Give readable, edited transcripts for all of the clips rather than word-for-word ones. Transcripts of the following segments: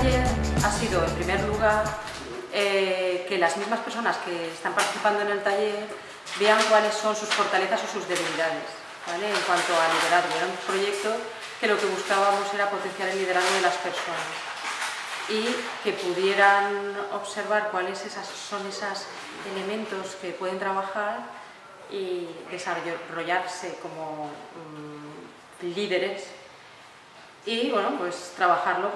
taller ha sido, en primer lugar, que las mismas personas que están participando en el taller vean cuáles son sus fortalezas o sus debilidades, ¿vale? En cuanto a liderazgo. Era un proyecto que lo que buscábamos era potenciar el liderazgo de las personas y que pudieran observar cuáles son esos elementos que pueden trabajar y desarrollarse como líderes y bueno, pues trabajarlo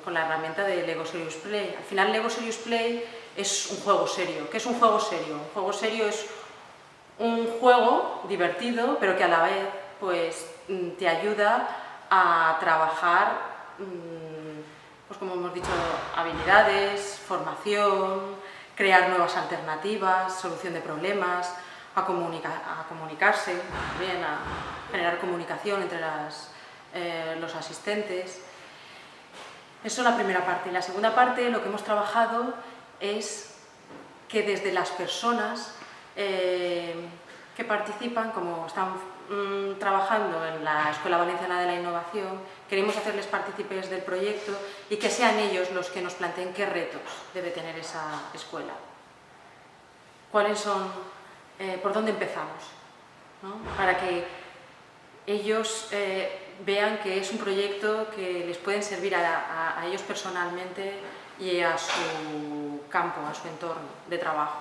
con la herramienta de Lego Serious Play. Al final Lego Serious Play es un juego serio. ¿Qué es un juego serio? Un juego serio es un juego divertido, pero que a la vez pues, te ayuda a trabajar, pues como hemos dicho, habilidades, formación, crear nuevas alternativas, solución de problemas, a comunicarse, bien, a generar comunicación entre los asistentes. Eso es la primera parte. Y la segunda parte, lo que hemos trabajado es que desde las personas que participan, como están trabajando en la Escuela Valenciana de la Innovación, queremos hacerles partícipes del proyecto y que sean ellos los que nos planteen qué retos debe tener esa escuela. ¿Cuáles son? ¿Por dónde empezamos? ¿No? Para que ellos vean que es un proyecto que les puede servir a ellos personalmente y a su campo, a su entorno de trabajo.